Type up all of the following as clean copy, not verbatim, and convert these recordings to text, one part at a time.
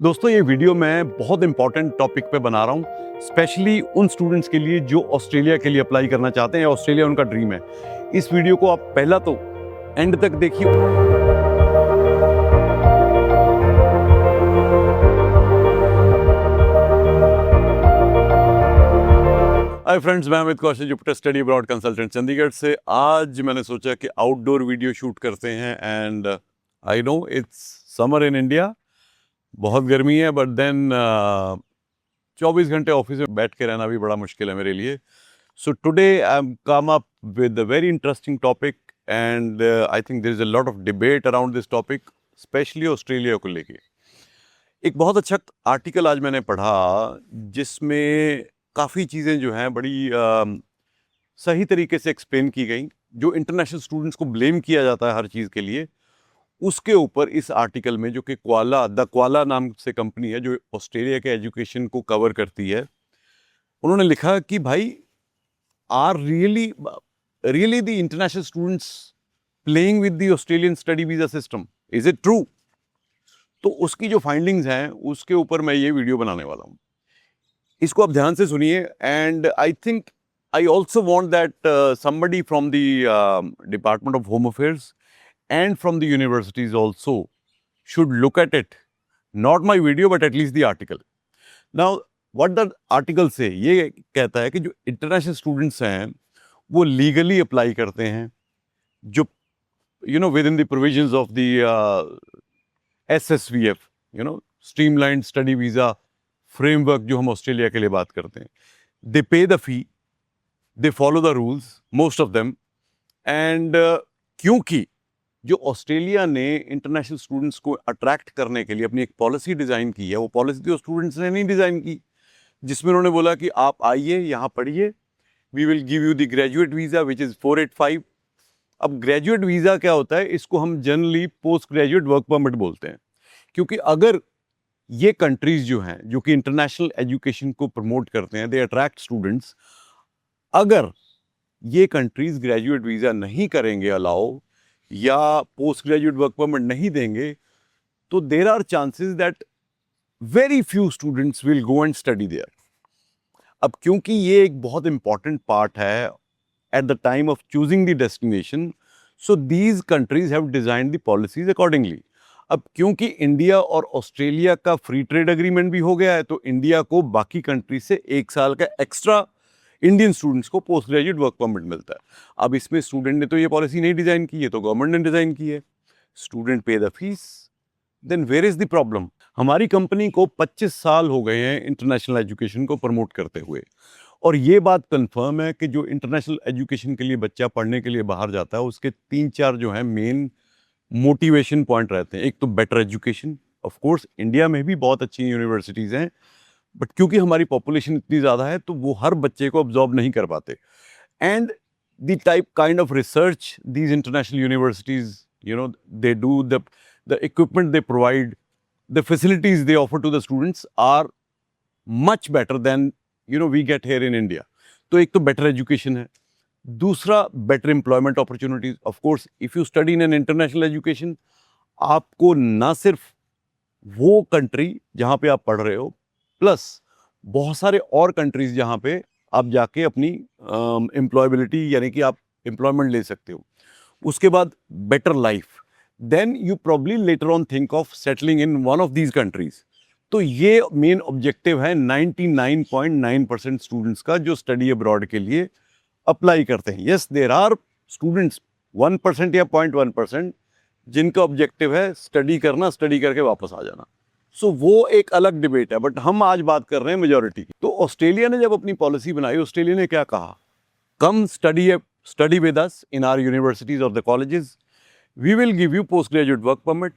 दोस्तों ये वीडियो मैं बहुत इंपॉर्टेंट टॉपिक पे बना रहा हूँ, स्पेशली उन स्टूडेंट्स के लिए जो ऑस्ट्रेलिया के लिए अप्लाई करना चाहते हैं या ऑस्ट्रेलिया उनका ड्रीम है। इस वीडियो को आप पहला तो एंड तक देखिए। हाय फ्रेंड्स, मैं Amit Kaushal, Jupiter study abroad consultant Chandigarh से। आज मैंने सोचा कि आउटडोर वीडियो शूट करते हैं and I know it's summer in India, बहुत गर्मी है, बट देन 24 घंटे ऑफिस में बैठ के रहना भी बड़ा मुश्किल है मेरे लिए। So today I am come up with a very interesting topic and I think there is a lot of debate around this topic, specially Australia को लेके। एक बहुत अच्छा आर्टिकल आज मैंने पढ़ा जिसमें काफ़ी चीज़ें जो हैं बड़ी सही तरीके से एक्सप्लेन की गई। जो इंटरनेशनल स्टूडेंट्स को ब्लेम किया जाता है हर चीज़ के लिए, उसके ऊपर इस आर्टिकल में, जो कि द क्वाला नाम से कंपनी है जो ऑस्ट्रेलिया के एजुकेशन को कवर करती है, उन्होंने लिखा कि भाई are really the international students playing with the Australian study visa system, is it true? तो उसकी जो फाइंडिंग्स हैं उसके ऊपर मैं ये वीडियो बनाने वाला हूँ। इसको आप ध्यान से सुनिए and I think I also want that somebody from the department of home affairs and from the universities also should look at it, not my video but at least the article. Now what the article say, ये कहता है कि जो international students हैं वो legally apply करते हैं, जो within the provisions of the SSVF, streamlined study visa framework जो हम ऑस्ट्रेलिया के लिए बात करते हैं। they pay the fee, they follow the rules, most of them, and क्योंकि जो ऑस्ट्रेलिया ने इंटरनेशनल स्टूडेंट्स को अट्रैक्ट करने के लिए अपनी एक पॉलिसी डिज़ाइन की है, वो पॉलिसी तो स्टूडेंट्स ने नहीं डिज़ाइन की, जिसमें उन्होंने बोला कि आप आइए यहाँ पढ़िए, we will give you the graduate visa which is 485। अब ग्रेजुएट वीज़ा क्या होता है, इसको हम generally post graduate work permit बोलते हैं, क्योंकि अगर ये कंट्रीज़ जो हैं जो कि इंटरनेशनल एजुकेशन को प्रमोट करते हैं, दे अट्रैक्ट स्टूडेंट्स, अगर ये कंट्रीज़ ग्रेजुएट वीज़ा नहीं करेंगे अलाउ या पोस्ट ग्रेजुएट वर्क परमिट नहीं देंगे, तो there are chances that very few students will go and study there. अब क्योंकि ये एक बहुत इंपॉर्टेंट पार्ट है at the time of choosing the destination, so these countries have designed the policies accordingly. अब क्योंकि इंडिया और ऑस्ट्रेलिया का फ्री ट्रेड एग्रीमेंट भी हो गया है, तो इंडिया को बाकी कंट्री से 1 साल का एक्स्ट्रा इंडियन स्टूडेंट्स को पोस्ट ग्रेजुएट वर्क परमिट मिलता है। अब इसमें स्टूडेंट ने तो ये पॉलिसी नहीं डिज़ाइन की है, तो गवर्नमेंट ने डिज़ाइन की है। Student pay the fees, then where is the problem? हमारी कंपनी को 25 साल हो गए हैं इंटरनेशनल एजुकेशन को प्रमोट करते हुए, और ये बात कंफर्म है कि जो इंटरनेशनल एजुकेशन के लिए बच्चा पढ़ने के लिए बाहर जाता है, उसके 3-4 जो हैं मेन मोटिवेशन पॉइंट रहते हैं। एक तो better education, of course India में भी बहुत अच्छी यूनिवर्सिटीज़ हैं, बट क्योंकि हमारी पॉपुलेशन इतनी ज़्यादा है तो वो हर बच्चे को अब्जॉर्ब नहीं कर पाते। And the type kind of research these international universities they do, the equipment they provide, the facilities they offer to the students are much better than we get here in India. तो एक तो better education है, दूसरा better employment opportunities. Of course if you study in an international education, आपको ना सिर्फ वो country जहाँ पे आप पढ़ रहे हो, प्लस बहुत सारे और कंट्रीज जहाँ पे आप जाके अपनी एम्प्लॉयबिलिटी यानी कि आप एम्प्लॉयमेंट ले सकते हो। उसके बाद better life, then you probably later on think of settling in one of these countries. तो ये मेन ऑब्जेक्टिव है 99.9% स्टूडेंट्स का जो स्टडी अब्रॉड के लिए अप्लाई करते हैं। यस, देर आर स्टूडेंट्स 1% या 0.1% जिनका ऑब्जेक्टिव है स्टडी करना, स्टडी करके वापस आ जाना। सो वो एक अलग डिबेट है, बट हम आज बात कर रहे हैं मेजॉरिटी की। तो ऑस्ट्रेलिया ने जब अपनी पॉलिसी बनाई, ऑस्ट्रेलिया ने क्या कहा? Come study with us in our universities और the colleges, we will give you post graduate work permit,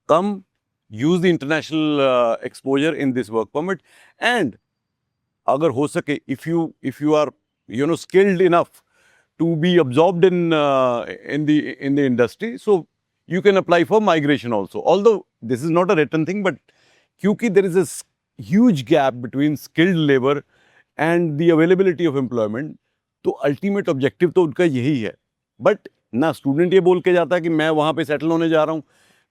come use the international exposure in this work permit, and अगर हो सके if you are skilled enough to be absorbed in the industry, so you can apply for migration also, although this is not a written thing, but क्योंकि there is a huge gap between skilled labor and the availability of employment, तो ultimate objective तो उनका यही है। But ना student ये बोल के जाता है कि मैं वहाँ पे सेटल होने जा रहा हूँ,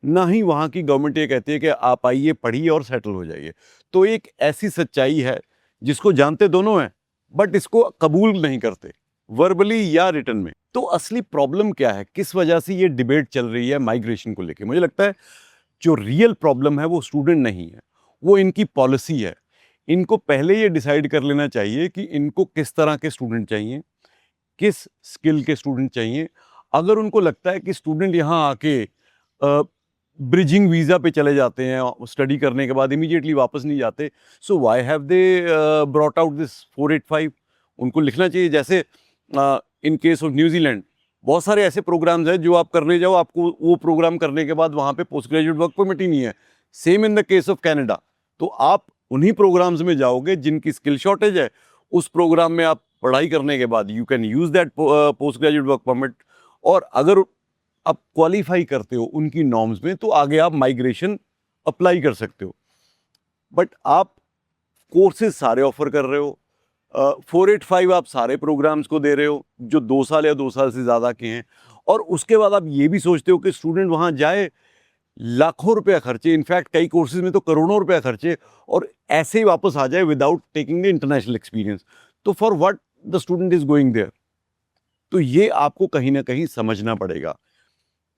ना ही वहाँ की गवर्नमेंट ये कहती है कि आप आइए, पढ़िए और सेटल हो जाइए। तो एक ऐसी सच्चाई है जिसको जानते दोनों हैं, बट इसको कबूल नहीं करते, वर्बली या रिटन में। तो असली प्रॉब्लम क्या है, किस वजह से ये डिबेट चल रही है माइग्रेशन को लेके? मुझे लगता है जो रियल प्रॉब्लम है वो स्टूडेंट नहीं है, वो इनकी पॉलिसी है। इनको पहले ये डिसाइड कर लेना चाहिए कि इनको किस तरह के स्टूडेंट चाहिए, किस स्किल के स्टूडेंट चाहिए। अगर उनको लगता है कि स्टूडेंट यहाँ आके ब्रिजिंग वीज़ा पे चले जाते हैं, स्टडी करने के बाद इमीडिएटली वापस नहीं जाते, so why have they brought out this 485? उनको लिखना चाहिए, जैसे इन केस ऑफ न्यूजीलैंड बहुत सारे ऐसे प्रोग्राम्स हैं जो आप करने जाओ, आपको वो प्रोग्राम करने के बाद वहाँ पे पोस्ट ग्रेजुएट वर्क परमिट ही नहीं है। Same in the case of Canada. तो आप उन्हीं प्रोग्राम्स में जाओगे जिनकी स्किल शॉर्टेज है, उस प्रोग्राम में आप पढ़ाई करने के बाद you can use that post graduate work permit, और अगर आप क्वालिफाई करते हो उनकी नॉर्म्स में तो आगे आप माइग्रेशन अप्लाई कर सकते हो। बट आप कोर्सेज सारे ऑफर कर रहे हो, 485 आप सारे प्रोग्राम्स को दे रहे हो जो 2 साल या 2 साल से ज़्यादा के हैं, और उसके बाद आप ये भी सोचते हो कि स्टूडेंट वहाँ जाए, लाखों रुपया खर्चे, इनफैक्ट कई कोर्सेज में तो करोड़ों रुपया खर्चे, और ऐसे ही वापस आ जाए without taking the international experience. तो for what the student is going there? तो ये आपको कहीं ना कहीं समझना पड़ेगा।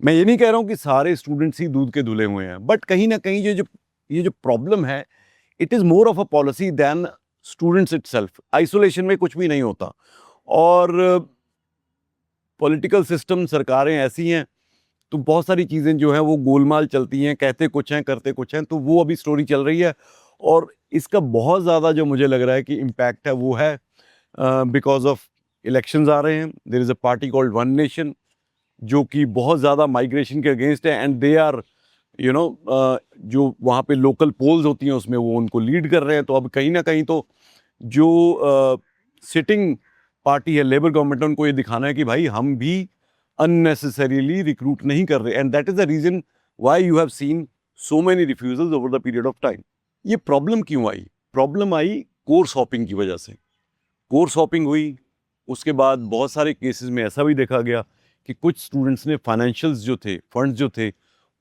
मैं ये नहीं कह रहा हूँ कि सारे स्टूडेंट्स ही दूध के धुले हुए हैं, बट कहीं ना कहीं ये जो प्रॉब्लम है, it is more of a policy than students itself. Isolation में कुछ भी नहीं होता, और पॉलिटिकल सिस्टम, सरकारें ऐसी हैं तो बहुत सारी चीज़ें जो हैं वो गोलमाल चलती हैं, कहते कुछ हैं करते कुछ हैं। तो वो अभी स्टोरी चल रही है, और इसका बहुत ज़्यादा जो मुझे लग रहा है कि इम्पैक्ट है वो है बिकॉज ऑफ इलेक्शंस आ रहे हैं। There is a party called one nation जो कि बहुत ज़्यादा माइग्रेशन के अगेंस्ट है, एंड दे आर जो वहाँ पे लोकल पोल्स होती हैं उसमें वो उनको लीड कर रहे हैं। तो अब कहीं ना कहीं तो जो सिटिंग पार्टी है, लेबर गवर्नमेंट, उनको ये दिखाना है कि भाई हम भी अननेसेसरीली रिक्रूट नहीं कर रहे, and that is the reason why you have seen so many refusals over the period of time. ये प्रॉब्लम क्यों आई? प्रॉब्लम आई कोर्स हॉपिंग की वजह से। कोर्स हॉपिंग हुई, उसके बाद बहुत सारे केसेस में ऐसा भी देखा गया कि कुछ स्टूडेंट्स ने फाइनेंशियल्स जो थे, फंड्स जो थे,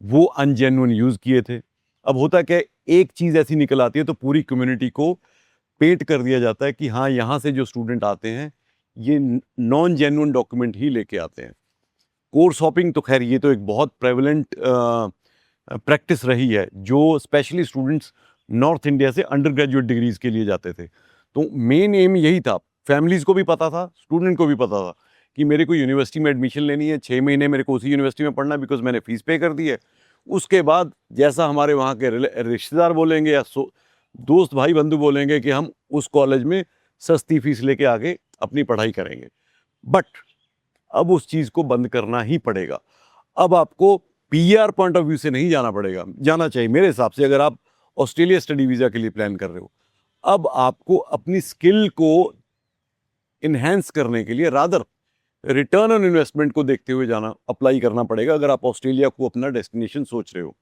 वो अनजेन्युइन यूज़ किए थे। अब होता क्या है, एक चीज़ ऐसी निकल आती है तो पूरी कम्युनिटी को पेंट कर दिया जाता है कि हाँ, यहाँ से जो स्टूडेंट आते हैं ये नॉन जेन्युइन डॉक्यूमेंट ही लेके आते हैं। कोर्स हॉपिंग तो खैर ये तो एक बहुत प्रेवलेंट प्रैक्टिस रही है, जो स्पेशली स्टूडेंट्स नॉर्थ इंडिया से अंडर ग्रेजुएट डिग्रीज के लिए जाते थे। तो मेन एम यही था, फैमिलीज़ को भी पता था, स्टूडेंट को भी पता था कि मेरे को यूनिवर्सिटी में एडमिशन लेनी है, 6 महीने मेरे को उसी यूनिवर्सिटी में पढ़ना है बिकॉज मैंने फ़ीस पे कर दी है। उसके बाद जैसा हमारे वहाँ के रिश्तेदार बोलेंगे या दोस्त भाई बंधु बोलेंगे कि हम उस कॉलेज में सस्ती फीस लेके आगे अपनी पढ़ाई करेंगे। बट अब उस चीज़ को बंद करना ही पड़ेगा। अब आपको पीआर पॉइंट ऑफ व्यू से नहीं जाना चाहिए मेरे हिसाब से। अगर आप ऑस्ट्रेलिया स्टडी वीज़ा के लिए प्लान कर रहे हो, अब आपको अपनी स्किल को इन्हेंस करने के लिए रादर रिटर्न ऑन इन्वेस्टमेंट को देखते हुए अप्लाई करना पड़ेगा अगर आप ऑस्ट्रेलिया को अपना डेस्टिनेशन सोच रहे हो।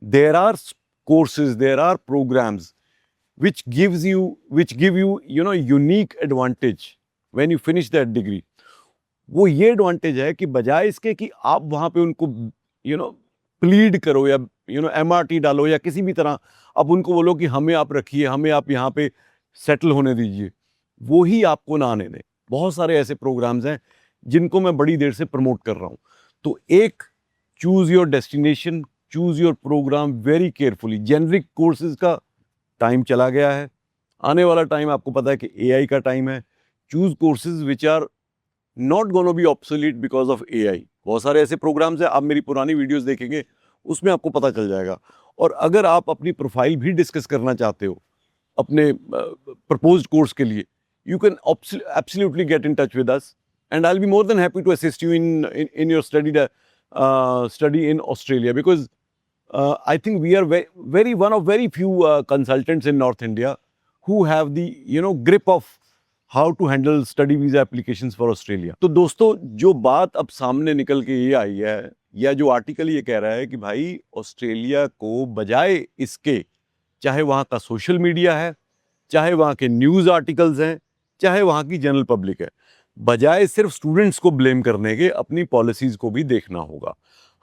There are courses, there are programs which give you unique advantage when you finish that degree। वो ये एडवांटेज है कि बजाय इसके कि आप वहाँ पे उनको प्लीड करो या एमआरटी डालो या किसी भी तरह अब उनको बोलो कि हमें आप रखिए, हमें आप यहाँ पे सेटल होने दीजिए, वो ही आपको ना आने दें। बहुत सारे ऐसे प्रोग्राम्स हैं जिनको मैं बड़ी देर से प्रमोट कर रहा हूँ। तो एक, choose your destination, choose your program very carefully. Generic courses का टाइम चला गया है, आने वाला टाइम आपको पता है कि एआई का टाइम है। Choose courses which are not gonna be obsolete because of AI. बहुत सारे ऐसे प्रोग्राम्स हैं, आप मेरी पुरानी वीडियोस देखेंगे उसमें आपको पता चल जाएगा। और अगर आप अपनी प्रोफाइल भी डिस्कस करना चाहते हो अपने प्रपोज्ड कोर्स के लिए, you can absolutely get in touch with us and I'll be more than happy to assist you in your study in Australia, because I think we are one of very few consultants in North India who have the grip of how to handle study visa applications for Australia। तो दोस्तों, जो बात अब सामने निकल के ये आई है, या जो आर्टिकल ये कह रहा है कि भाई ऑस्ट्रेलिया को बजाय इसके, चाहे वहाँ का सोशल मीडिया है, चाहे वहाँ के न्यूज़ आर्टिकल्स हैं, चाहे वहाँ की जनरल पब्लिक है, बजाय सिर्फ स्टूडेंट्स को ब्लेम करने के अपनी पॉलिसीज़ को भी देखना होगा।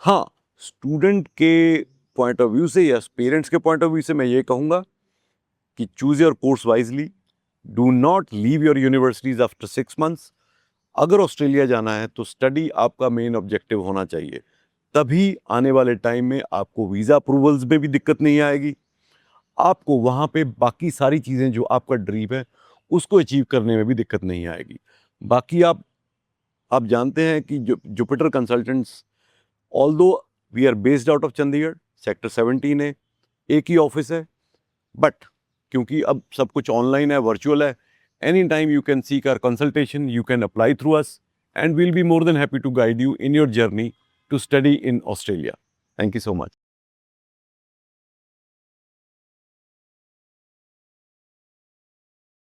हाँ, स्टूडेंट के पॉइंट ऑफ व्यू से या पेरेंट्स के पॉइंट ऑफ व्यू से मैं ये कहूँगा कि choose your course wisely, do not leave your universities after 6 months। अगर ऑस्ट्रेलिया जाना है तो स्टडी आपका मेन ऑब्जेक्टिव होना चाहिए, तभी आने वाले टाइम में आपको वीज़ा अप्रूवल्स में भी दिक्कत नहीं आएगी, आपको वहाँ पे बाकी सारी चीज़ें जो आपका ड्रीम है उसको अचीव करने में भी दिक्कत नहीं आएगी। बाकी आप जानते हैं कि Jupiter consultants, although we are based out of Chandigarh, sector 17 है, एक ही ऑफिस है, बट क्योंकि अब सब कुछ ऑनलाइन है, वर्चुअल है, any time you can seek our consultation, you can apply through us, and we'll be more than happy to guide you in your journey to study in Australia. Thank you so much.